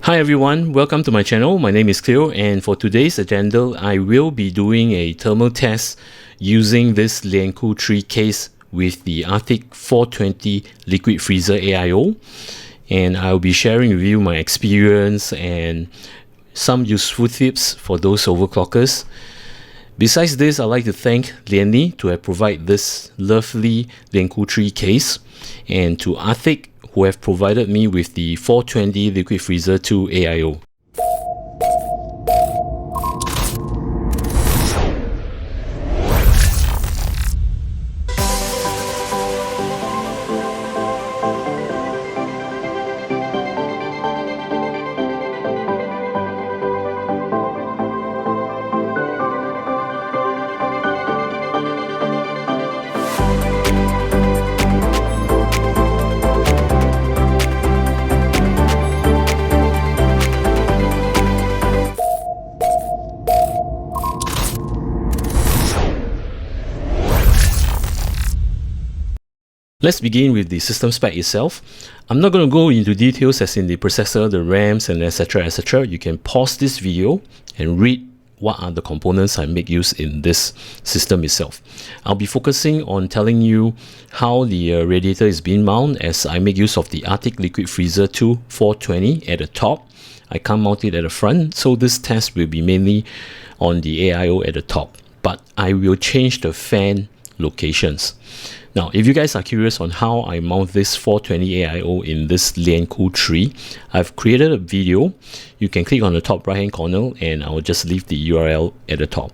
Hi everyone, welcome to my channel. My name is Cleo, and for today's agenda, I will be doing a thermal test using this Lancool III case with the Arctic 420 liquid freezer AIO, and I'll be sharing with you my experience and some useful tips for those overclockers. Besides this, I'd like to thank Lian Li to have provided this lovely Lancool III case, and to Arctic who have provided me with the 420 liquid freezer 2 AIO. Let's begin with the system spec itself. I'm not going to go into details as in the processor, the RAMs, and etc. etc. You can pause this video and read what are the components I make use in this system itself. I'll be focusing on telling you how the radiator is being mounted, as I make use of the Arctic Liquid Freezer 2 420 at the top. I can't mount it at the front, so this test will be mainly on the AIO at the top, but I will change the fan locations. Now, if you guys are curious on how I mount this 420 AIO in this Lancool III, I've created a video. You can click on the top right hand corner and I'll just leave the URL at the top.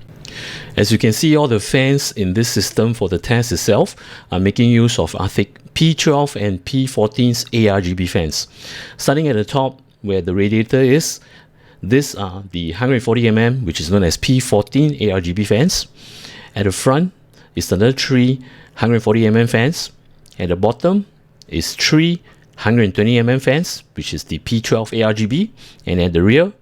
As you can see, all the fans in this system for the test itself are making use of Arctic P12 and P14's ARGB fans. Starting at the top where the radiator is, these are the 140mm, which is known as P14 ARGB fans. At the front is another 3 140mm fans. At the bottom is 3 120mm fans, which is the P12 ARGB, and at the rear,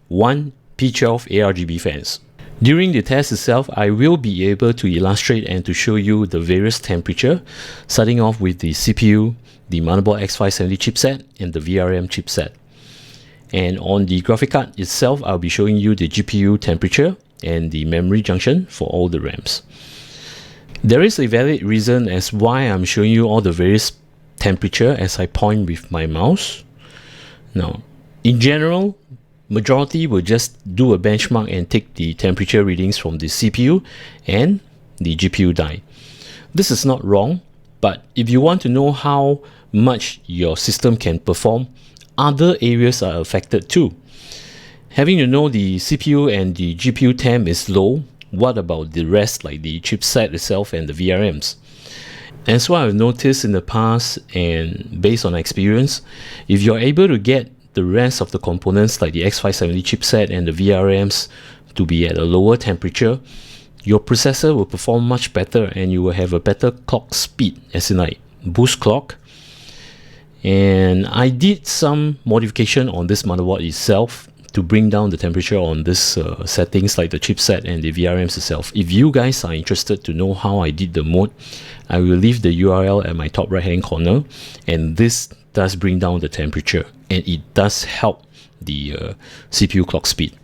1 P12 ARGB fans. During the test itself, I will be able to illustrate and to show you the various temperature, starting off with the CPU, the Motherboard X570 chipset, and the VRM chipset. And on the graphic card itself, I'll be showing you the GPU temperature and the memory junction for all the RAMs. There is a valid reason as why I'm showing you all the various temperature as I point with my mouse. Now, in general, majority will just do a benchmark and take the temperature readings from the CPU and the GPU die. This is not wrong, but if you want to know how much your system can perform, other areas are affected too. Having to know the CPU and the GPU temp is low, what about the rest, like the chipset itself and the VRMs? And so I've noticed in the past, and based on experience, if you're able to get the rest of the components like the X570 chipset and the VRMs to be at a lower temperature, your processor will perform much better and you will have a better clock speed, as in like boost clock. And I did some modification on this motherboard itself to bring down the temperature on this settings like the chipset and the VRMs itself. If you guys are interested to know how I did the mode, I will leave the URL at my top right hand corner, and this does bring down the temperature and it does help the CPU clock speed.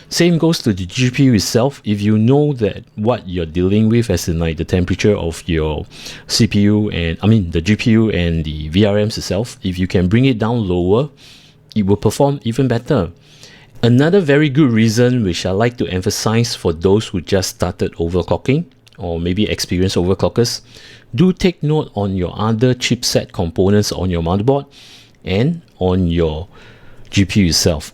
Same goes to the GPU itself. If you know that what you're dealing with, as in like the temperature of your CPU and the GPU and the VRMs itself, if you can bring it down lower, it will perform even better. Another very good reason which I like to emphasize for those who just started overclocking or maybe experienced overclockers, do take note on your other chipset components on your motherboard and on your GPU itself.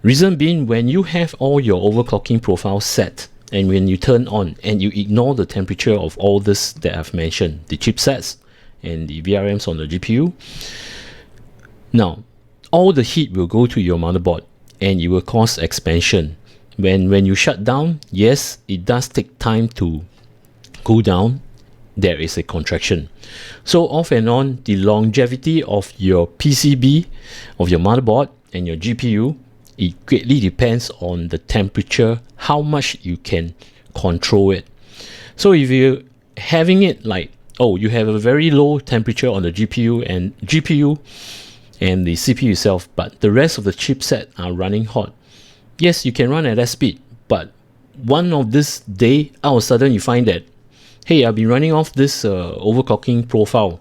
Reason being, when you have all your overclocking profiles set and when you turn on and you ignore the temperature of all this that I've mentioned, the chipsets and the VRMs on the GPU, now all the heat will go to your motherboard and it will cause expansion. When you shut down, yes, it does take time to cool down. There is a contraction. So off and on, the longevity of your PCB, of your motherboard and your GPU, it greatly depends on the temperature, how much you can control it. So if you're having it like, oh, you have a very low temperature on the GPU and the CPU itself, but the rest of the chipset are running hot. Yes, you can run at that speed, but one of this day, all of a sudden you find that, hey, I've been running off this overclocking profile,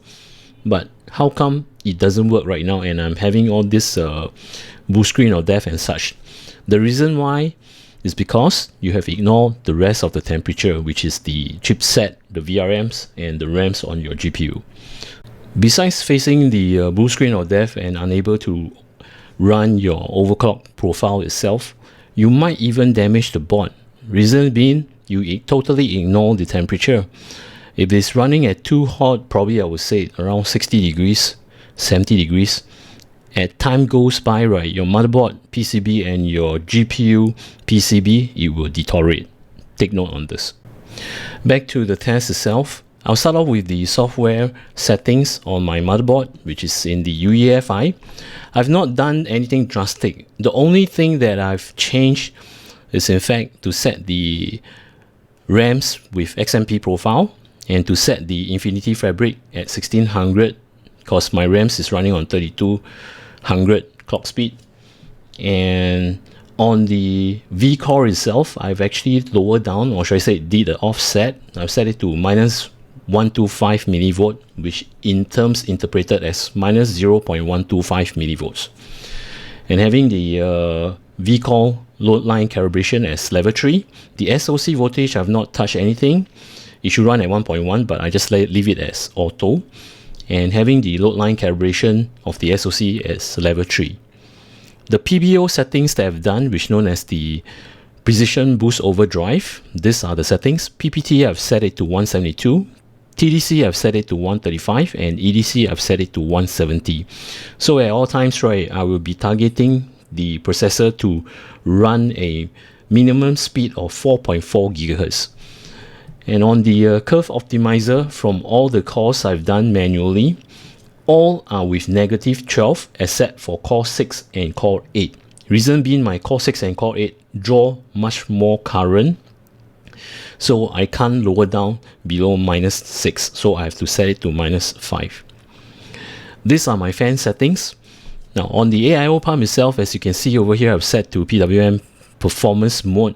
but how come it doesn't work right now and I'm having all this blue screen of death and such? The reason why is because you have ignored the rest of the temperature, which is the chipset, the VRMs, and the RAMs on your GPU. Besides facing the blue screen of death and unable to run your overclock profile itself, you might even damage the board. Reason being, you totally ignore the temperature. If it's running at too hot, probably I would say around 60 degrees, 70 degrees. As time goes by, right, your motherboard PCB and your GPU PCB, it will deteriorate. Take note on this. Back to the test itself. I'll start off with the software settings on my motherboard, which is in the UEFI. I've not done anything drastic. The only thing that I've changed is in fact to set the RAMs with XMP profile and to set the Infinity Fabric at 1600, because my RAMs is running on 3200 clock speed. And on the V-core itself, I've actually lowered down, or should I say did the offset. I've set it to minus 125 millivolt, which in terms interpreted as minus 0.125 millivolts. And having the V-core load line calibration as level 3. The SoC voltage, I've not touched anything. It should run at 1.1, but I just leave it as auto. And having the load line calibration of the SoC as level 3. The PBO settings that I've done, which known as the Precision Boost Overdrive, these are the settings. PPT, I've set it to 172. TDC, I've set it to 135, and EDC, I've set it to 170. So at all times, right, I will be targeting the processor to run a minimum speed of 4.4 gigahertz. And on the curve optimizer, from all the cores I've done manually, all are with negative 12 except for core 6 and core 8. Reason being, my core 6 and core 8 draw much more current, so I can't lower down below minus 6, so I have to set it to minus 5. These are my fan settings. Now on the AIO pump itself, as you can see over here, I've set to PWM performance mode.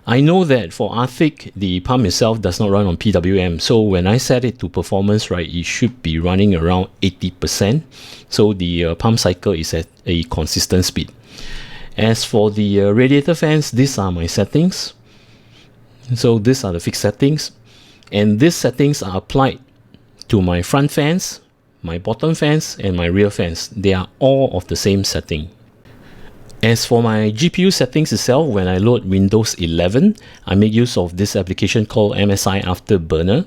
I know that for Arctic, the pump itself does not run on PWM, so when I set it to performance, right, it should be running around 80%, so the pump cycle is at a consistent speed. As for the radiator fans, these are my settings. So these are the fixed settings, and these settings are applied to my front fans, my bottom fans, and my rear fans. They are all of the same setting. As for my GPU settings itself, when I load Windows 11, I make use of this application called MSI Afterburner.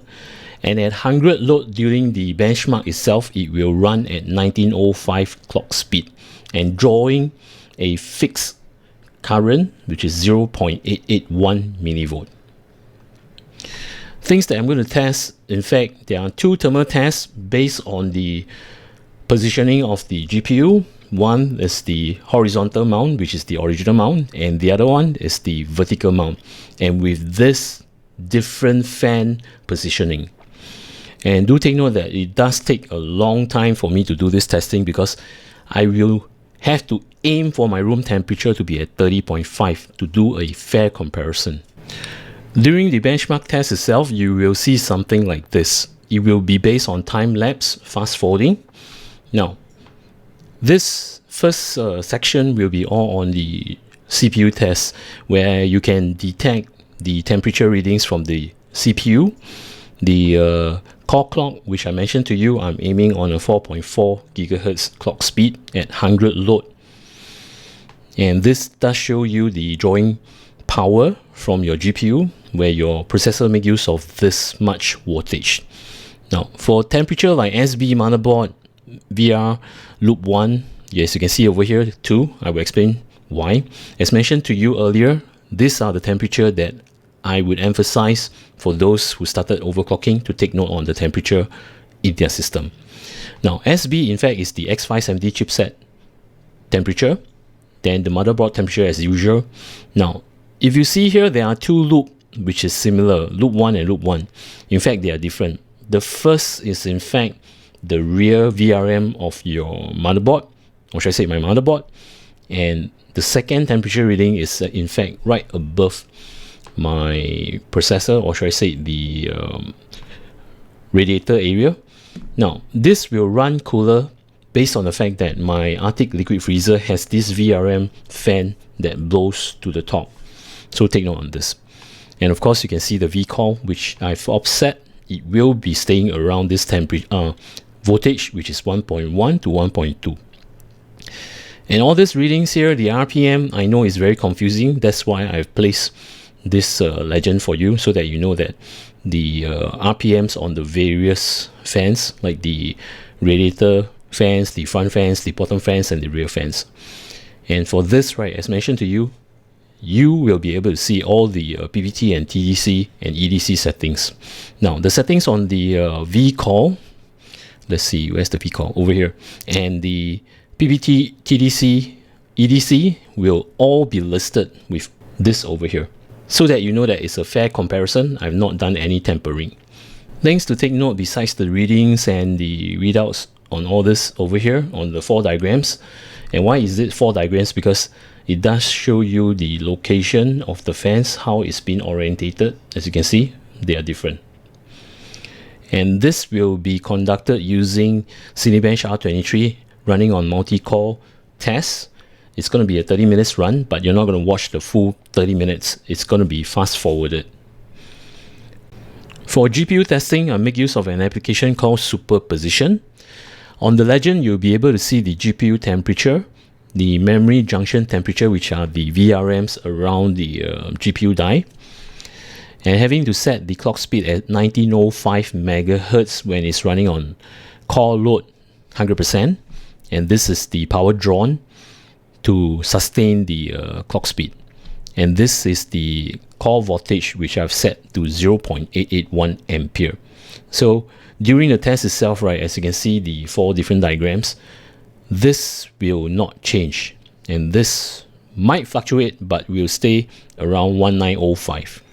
And at 100 load during the benchmark itself, it will run at 1905 clock speed and drawing a fixed current, which is 0.881 millivolt. Things that I'm going to test, in fact, there are two thermal tests based on the positioning of the GPU. One is the horizontal mount, which is the original mount, and the other one is the vertical mount, and with this different fan positioning. And do take note that it does take a long time for me to do this testing, because I will have to aim for my room temperature to be at 30.5 to do a fair comparison. During the benchmark test itself, you will see something like this. It will be based on time-lapse fast forwarding. Now, this first section will be all on the CPU test, where you can detect the temperature readings from the CPU. The core clock, which I mentioned to you, I'm aiming on a 4.4 gigahertz clock speed at 100 load. And this does show you the drawing power from your GPU, where your processor makes use of this much voltage. Now, for temperature like SB motherboard, VR, loop 1, yes, you can see over here too. I will explain why. As mentioned to you earlier, these are the temperature that I would emphasize for those who started overclocking to take note on the temperature in their system. Now, SB in fact is the X570 chipset temperature, then the motherboard temperature as usual. Now, if you see here, there are two loops which is similar, loop 1 and loop 1. In fact, they are different. The first is in fact the rear VRM of your motherboard. or should I say my motherboard, and the second temperature reading is in fact right above my processor, or should I say the radiator area. Now this will run cooler based on the fact that my Arctic liquid freezer has this VRM fan that blows to the top. So take note on this. And of course you can see the V-core, which I've offset. It will be staying around this temperature voltage, which is 1.1 to 1.2. And all these readings here, the RPM, I know is very confusing. That's why I've placed this legend for you, so that you know that the RPMs on the various fans, like the radiator fans, the front fans, the bottom fans, and the rear fans. And for this, right, as mentioned to you, you will be able to see all the PPT and TDC and EDC settings. Now, the settings on the V-core, let's see, where's the V-core? Over here. And the PPT, TDC, EDC will all be listed with this over here, so that you know that it's a fair comparison. I've not done any tampering. Things to take note besides the readings and the readouts on all this over here on the 4 diagrams. And why is it 4 diagrams? Because it does show you the location of the fans, how it's been orientated. As you can see, they are different. And this will be conducted using Cinebench R23 running on multi-core tests. It's going to be a 30 minutes run, but you're not going to watch the full 30 minutes. It's going to be fast forwarded. For GPU testing, I make use of an application called Superposition. On the legend, you'll be able to see the GPU temperature, the memory junction temperature, which are the VRMs around the GPU die, and having to set the clock speed at 1905 MHz when it's running on core load 100%, and this is the power drawn to sustain the clock speed. And this is the core voltage, which I've set to 0.881 ampere. So during the test itself, right, as you can see the 4 different diagrams, this will not change, and this might fluctuate, but will stay around 1905.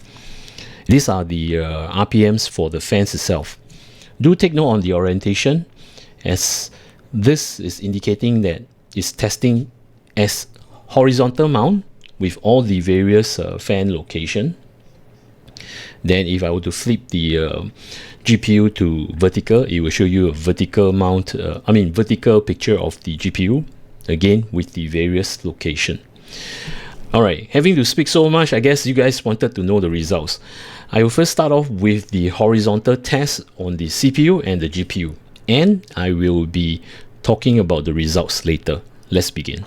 These are the RPMs for the fans itself. Do take note on the orientation, as this is indicating that it's testing as horizontal mount with all the various fan location. Then if I were to flip the GPU to vertical, it will show you a vertical mount, vertical picture of the GPU, again with the various location. Alright, having to speak so much, I guess you guys wanted to know the results. I will first start off with the horizontal test on the CPU and the GPU, and I will be talking about the results later. Let's begin.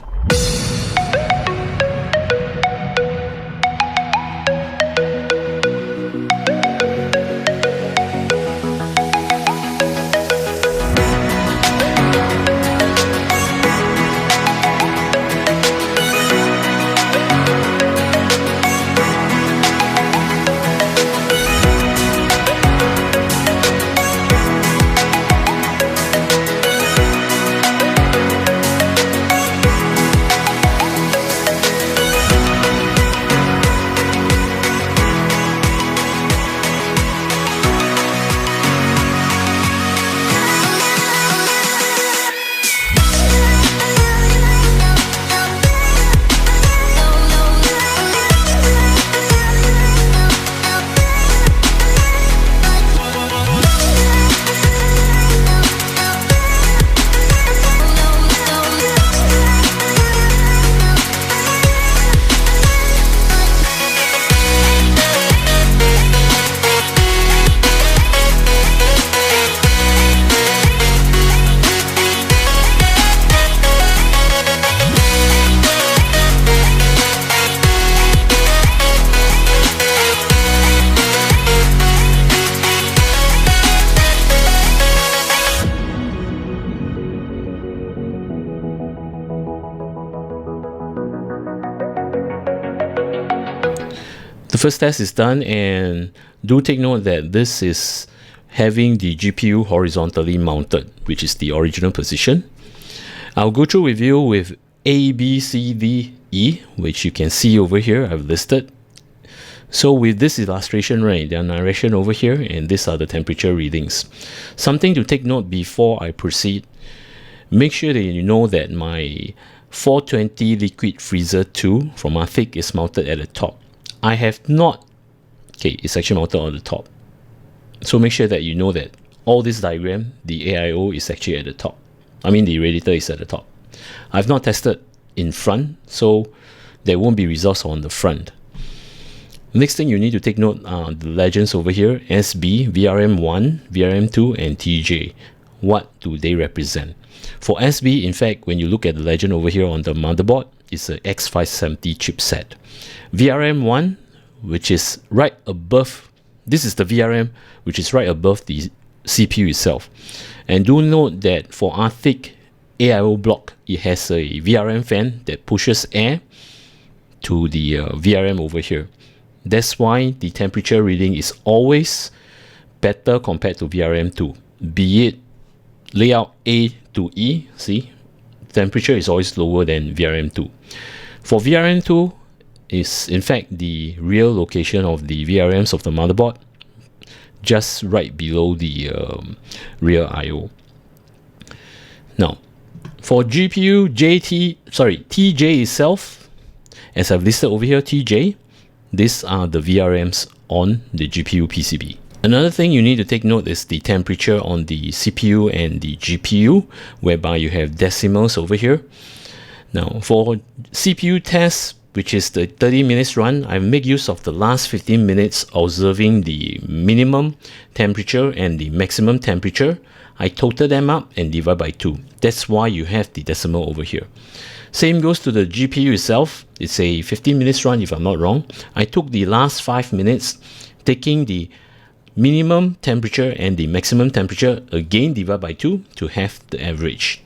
The first test is done, and do take note that this is having the GPU horizontally mounted, which is the original position. I'll go through with you with A, B, C, D, E, which you can see over here, I've listed. So with this illustration, right, there are narration over here, and these are the temperature readings. Something to take note before I proceed. make sure that you know that my 420 Liquid Freezer 2 from Motherboard is mounted at the top. I have not, okay, it's actually mounted on the top. So make sure that you know that all this diagram, the AIO is actually at the top. I mean, the radiator is at the top. I've not tested in front, so there won't be results on the front. Next thing you need to take note are the legends over here: SB, VRM1, VRM2, and TJ. What do they represent? For SB, in fact, when you look at the legend over here on the motherboard, it's a X570 chipset. VRM1, which is right above, this is the VRM, which is right above the CPU itself. And do note that for ASrock AIO block, it has a VRM fan that pushes air to the VRM over here. That's why the temperature reading is always better compared to VRM2. Be it layout A to E, see, temperature is always lower than VRM2. For VRM2 is in fact the real location of the VRMs of the motherboard, just right below the rear IO. Now, for GPU TJ itself, as I've listed over here, TJ, these are the VRMs on the GPU PCB. Another thing you need to take note is the temperature on the CPU and the GPU, whereby you have decimals over here. Now, for CPU tests, which is the 30 minutes run, I make use of the last 15 minutes observing the minimum temperature and the maximum temperature. I total them up and divide by 2. That's why you have the decimal over here. Same goes to the GPU itself. It's a 15 minutes run if I'm not wrong. I took the last 5 minutes, taking the minimum temperature and the maximum temperature, again divide by 2 to have the average.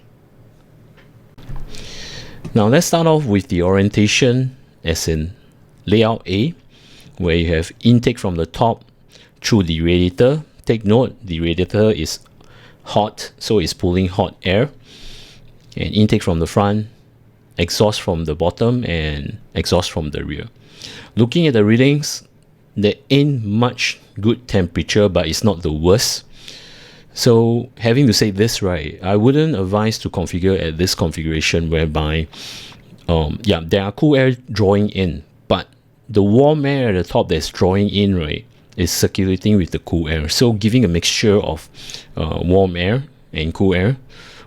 Now let's start off with the orientation, as in layout A, where you have intake from the top through the radiator. Take note, the radiator is hot, so it's pulling hot air. And intake from the front, exhaust from the bottom, and exhaust from the rear. Looking at the readings, there ain't much good temperature, but it's not the worst. So having to say this, right, I wouldn't advise to configure at this configuration whereby there are cool air drawing in, but the warm air at the top that's drawing in, right, is circulating with the cool air, so giving a mixture of warm air and cool air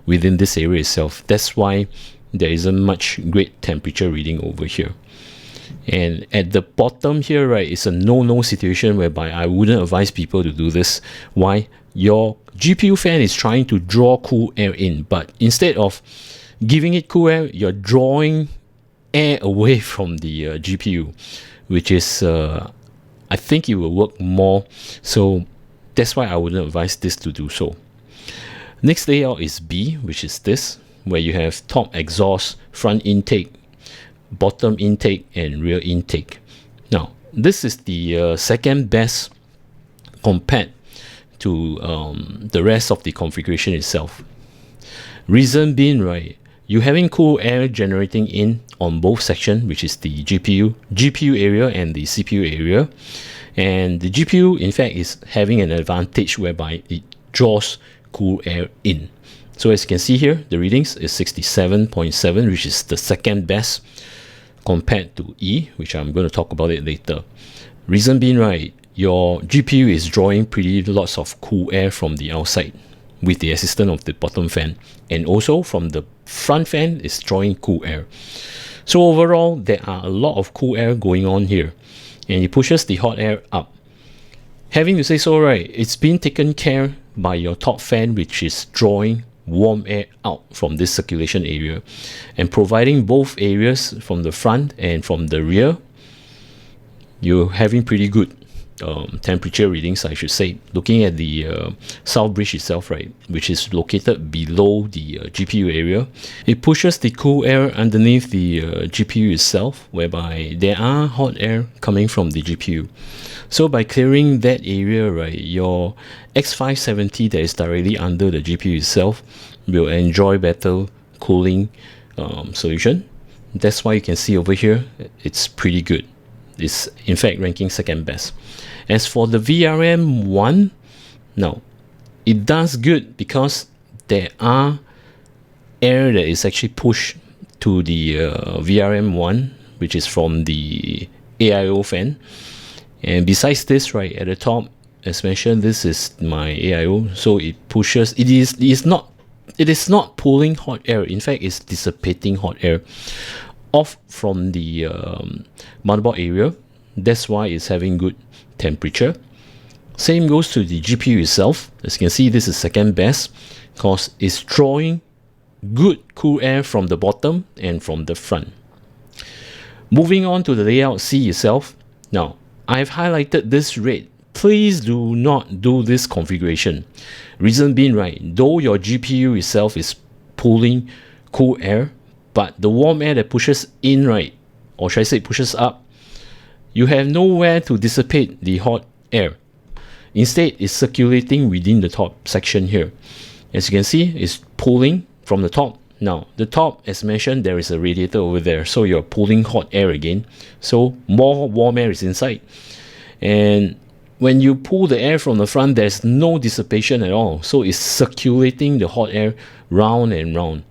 within this area itself. That's why there isn't much great temperature reading over here. And at the bottom here, right, it's a no-no situation whereby I wouldn't advise people to do this. Why? Your GPU fan is trying to draw cool air in, but instead of giving it cool air, you're drawing air away from the GPU, which is I think it will work more. So that's why I wouldn't advise this to do so. Next layout is B, which is this, where you have top exhaust, front intake, bottom intake, and rear intake. Now, this is the second best compared to the rest of the configuration itself. Reason being, right, you're having cool air generating in on both sections, which is the GPU area and the CPU area. And the GPU, in fact, is having an advantage whereby it draws cool air in. So as you can see here, the readings is 67.7, which is the second best compared to E, which I'm going to talk about it later. Reason being, right, your GPU is drawing pretty lots of cool air from the outside with the assistance of the bottom fan, and also from the front fan is drawing cool air. So overall, there are a lot of cool air going on here, and it pushes the hot air up. Having to say so, right, it's been taken care by your top fan, which is drawing warm air out from this circulation area and providing both areas from the front and from the rear. You're having pretty good temperature readings, I should say. Looking at the south bridge itself, right, which is located below the GPU area, it pushes the cool air underneath the GPU itself, whereby there are hot air coming from the GPU. So by clearing that area, right, your X570 that is directly under the GPU itself will enjoy better cooling solution. That's why you can see over here, it's pretty good. It's in fact ranking second best. As for the VRM1, now it does good because there are air that is actually pushed to the VRM1, which is from the AIO fan. And besides this, right at the top, as mentioned, this is my AIO, so it pushes. It is not pulling hot air. In fact, it's dissipating hot air off from the motherboard area. That's why it's having good temperature. Same goes to the GPU itself. As you can see, this is second best because it's drawing good cool air from the bottom and from the front. Moving on to the layout C itself. Now, I've highlighted this red. Please do not do this configuration. Reason being, right, though your GPU itself is pulling cool air, but the warm air that pushes in, right, or should I say pushes up, you have nowhere to dissipate the hot air. Instead, it's circulating within the top section here. As you can see, it's pulling from the top. Now, the top, as mentioned, there is a radiator over there, so you're pulling hot air again. So more warm air is inside. And when you pull the air from the front, there's no dissipation at all. So it's circulating the hot air round and round.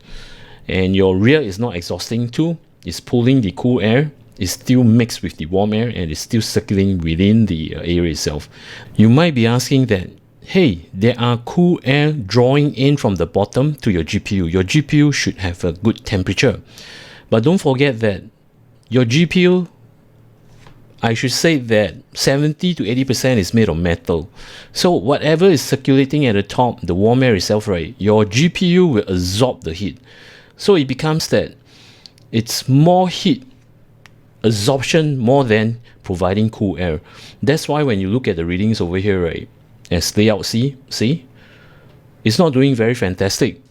And your rear is not exhausting too. It's pulling the cool air. It's still mixed with the warm air and it's still circulating within the area itself. You might be asking that, hey, there are cool air drawing in from the bottom to your GPU. Your GPU should have a good temperature. But don't forget that your GPU, I should say that 70 to 80% is made of metal. So whatever is circulating at the top, the warm air itself, right, your GPU will absorb the heat. So it becomes that it's more heat absorption more than providing cool air. That's why when you look at the readings over here, right, as layout C, see, it's not doing very fantastic.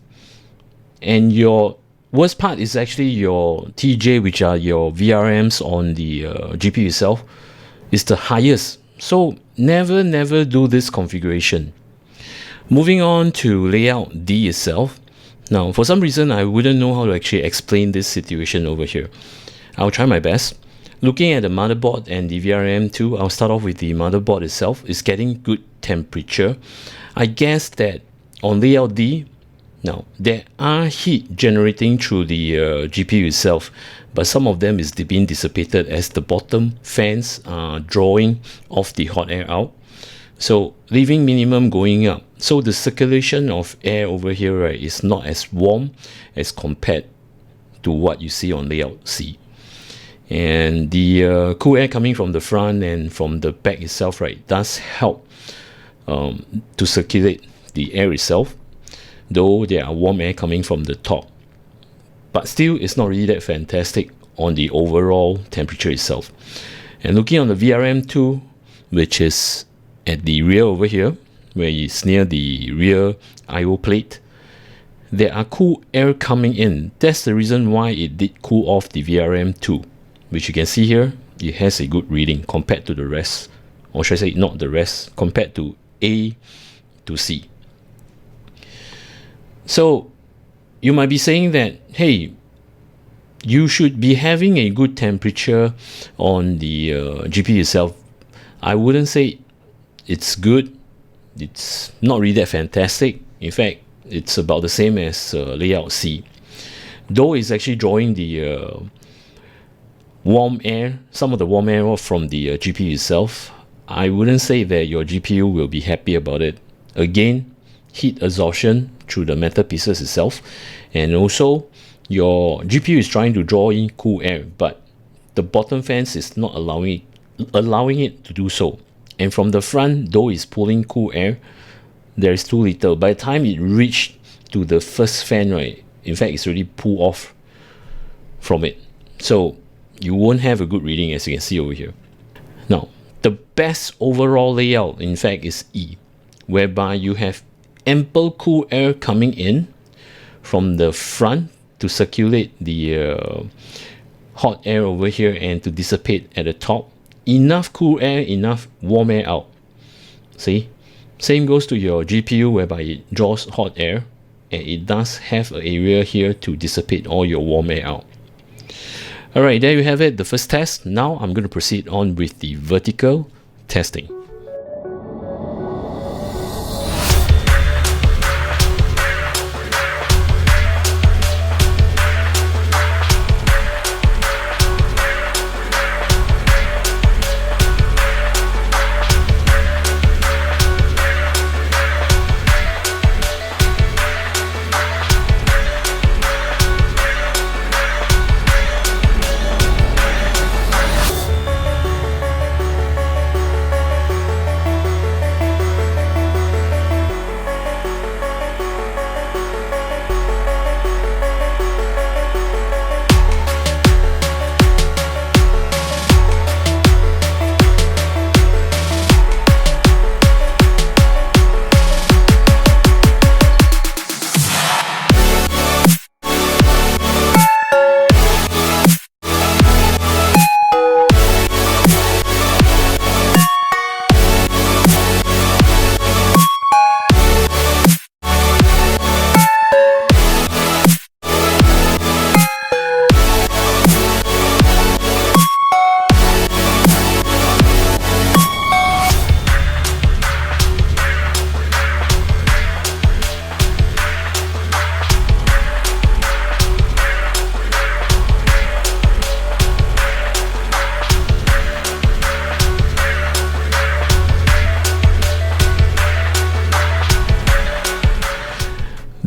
And your worst part is actually your TJ, which are your VRMs on the GPU itself, is the highest. So never do this configuration. Moving on to layout D itself. Now, for some reason, I wouldn't know how to actually explain this situation over here. I'll try my best. Looking at the motherboard and the VRM2, I'll start off with the motherboard itself. It's getting good temperature. I guess that on layout D, now there are heat generating through the GPU itself, but some of them is being dissipated as the bottom fans are drawing off the hot air out. So leaving minimum going up. So the circulation of air over here, right, is not as warm as compared to what you see on layout C. And the cool air coming from the front and from the back itself, right, does help to circulate the air itself, though there are warm air coming from the top. But still, it's not really that fantastic on the overall temperature itself. And looking on the VRM2, which is at the rear over here, where it's near the rear IO plate, there are cool air coming in. That's the reason why it did cool off the VRM2, which you can see here. It has a good reading compared to the rest, or should I say not the rest, compared to A to C. So you might be saying that, hey, you should be having a good temperature on the GPU itself. I wouldn't say it's good. It's not really that fantastic. In fact, it's about the same as layout C. Though it's actually drawing the warm air, some of the warm air off from the GPU itself, I wouldn't say that your GPU will be happy about it. Again, heat absorption through the metal pieces itself, and also your GPU is trying to draw in cool air, but the bottom fans is not allowing it to do so. And from the front, though it's pulling cool air, there is too little. By the time it reached to the first fan, right, in fact, it's already pulled off from it. So you won't have a good reading, as you can see over here. Now, the best overall layout, in fact, is E, whereby you have ample cool air coming in from the front to circulate the hot air over here and to dissipate at the top. Enough cool air, enough warm air out. See? Same goes to your GPU, whereby it draws hot air and it does have an area here to dissipate all your warm air out. Alright, there you have it, the first test. Now I'm going to proceed on with the vertical testing.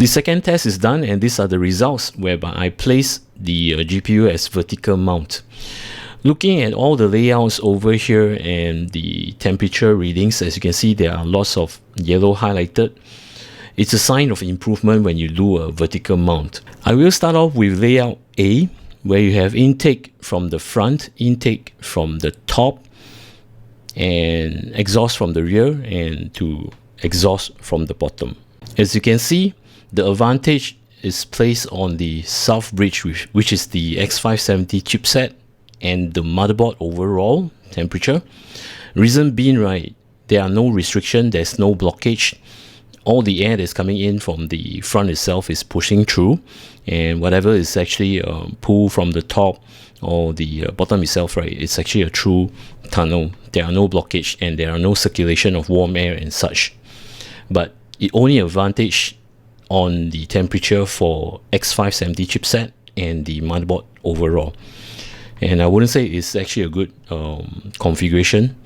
The second test is done, and these are the results whereby I place the GPU as vertical mount. Looking at all the layouts over here and the temperature readings, as you can see, there are lots of yellow highlighted. It's a sign of improvement when you do a vertical mount. I will start off with layout A, where you have intake from the front, intake from the top, and exhaust from the rear, and to exhaust from the bottom. As you can see, the advantage is placed on the south bridge, which is the X570 chipset and the motherboard overall temperature. Reason being, right, there are no restriction, there's no blockage. All the air that's coming in from the front itself is pushing through, and whatever is actually pulled from the top or the bottom itself, right, it's actually a true tunnel. There are no blockage and there are no circulation of warm air and such. But it only advantage on the temperature for X570 chipset and the motherboard overall. And I wouldn't say it's actually a good configuration.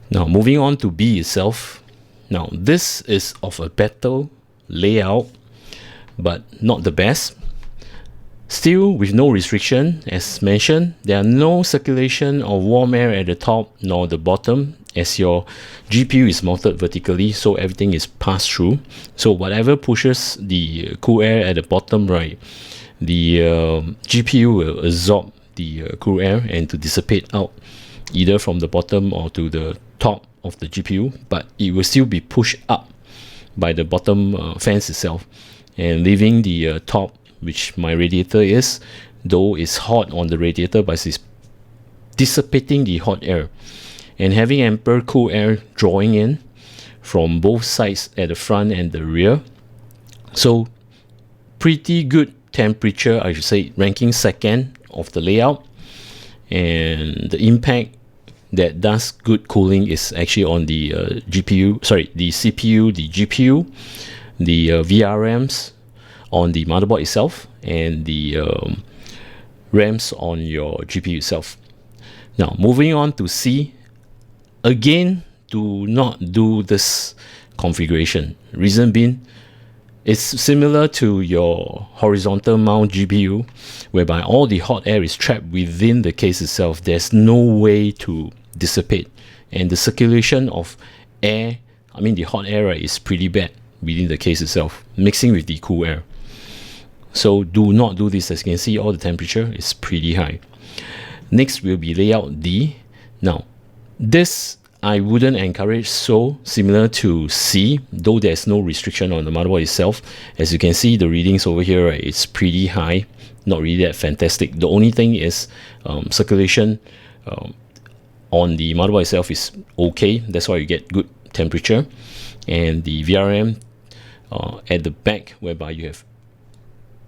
Now moving on to B itself. Now this is of a better layout, but not the best. Still with no restriction, as mentioned, there are no circulation of warm air at the top nor the bottom, as your GPU is mounted vertically, so everything is passed through. So whatever pushes the cool air at the bottom, right, the GPU will absorb the cool air and to dissipate out either from the bottom or to the top of the GPU, but it will still be pushed up by the bottom fans itself, and leaving the top, which my radiator is, though it's hot on the radiator, but it's dissipating the hot air and having ample cool air drawing in from both sides at the front and the rear. So pretty good temperature, I should say, ranking second of the layout. And the impact that does good cooling is actually on the GPU, sorry, the CPU, the GPU, the VRMs on the motherboard itself, and the RAMs on your GPU itself. Now moving on to C. Again, do not do this configuration. Reason being, it's similar to your horizontal mount GPU, whereby all the hot air is trapped within the case itself. There's no way to dissipate, and the circulation of air, I mean the hot air, right, is pretty bad within the case itself, mixing with the cool air. So do not do this. As you can see, all the temperature is pretty high. Next will be layout D. Now this I wouldn't encourage, so similar to C, though there's no restriction on the motherboard itself. As you can see, the readings over here, right, it's pretty high, not really that fantastic. The only thing is circulation on the motherboard itself is okay, that's why you get good temperature. And the VRM at the back, whereby you have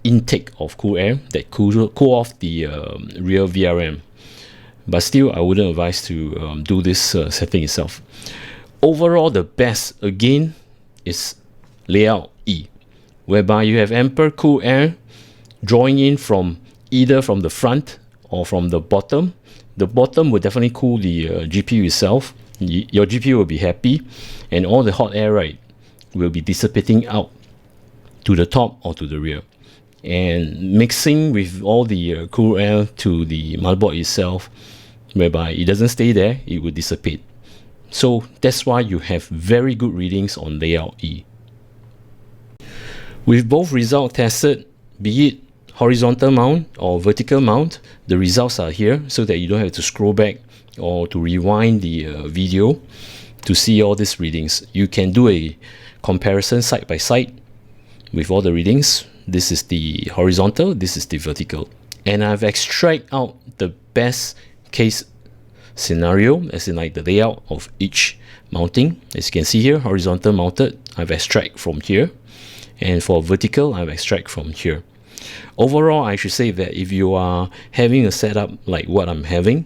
intake of cool air that cool off the rear VRM. But still, I wouldn't advise to do this setting itself. Overall, the best again is layout E, whereby you have ample cool air drawing in from either from the front or from the bottom. The bottom will definitely cool the GPU itself. Your GPU will be happy, and all the hot air, right, will be dissipating out to the top or to the rear, and mixing with all the cool air to the motherboard itself, whereby it doesn't stay there, it will dissipate. So that's why you have very good readings on layout E. With both results tested, be it horizontal mount or vertical mount, the results are here so that you don't have to scroll back or to rewind the video to see all these readings. You can do a comparison side by side with all the readings. This is the horizontal, this is the vertical, and I've extracted out the best case scenario, as in like the layout of each mounting. As you can see here, horizontal mounted, I've extracted from here, and for vertical, I've extracted from here. Overall, I should say that if you are having a setup like what I'm having,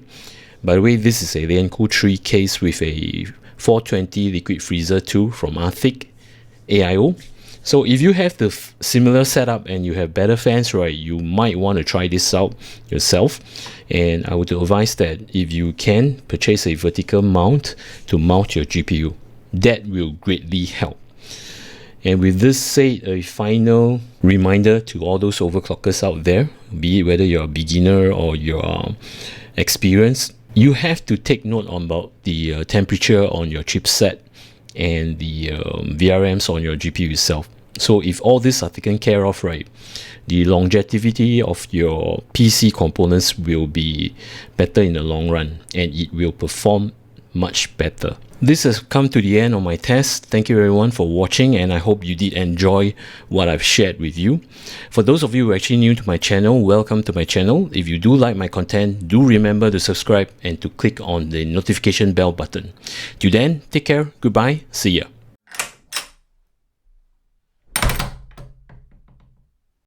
by the way, this is a Lian Li Lancool III case with a 420 liquid freezer 2 from Arctic AIO. So if you have the similar setup and you have better fans, right, you might want to try this out yourself. And I would advise that if you can, purchase a vertical mount to mount your GPU. That will greatly help. And with this said, a final reminder to all those overclockers out there, be it whether you're a beginner or you're experienced, you have to take note about the temperature on your chipset and the VRMs on your GPU itself. So if all these are taken care of, right, the longevity of your PC components will be better in the long run, and it will perform much better. This has come to the end of my test. Thank you everyone for watching, and I hope you did enjoy what I've shared with you. For those of you who are actually new to my channel, welcome to my channel. If you do like my content, do remember to subscribe and to click on the notification bell button. Till then, take care, goodbye, see ya.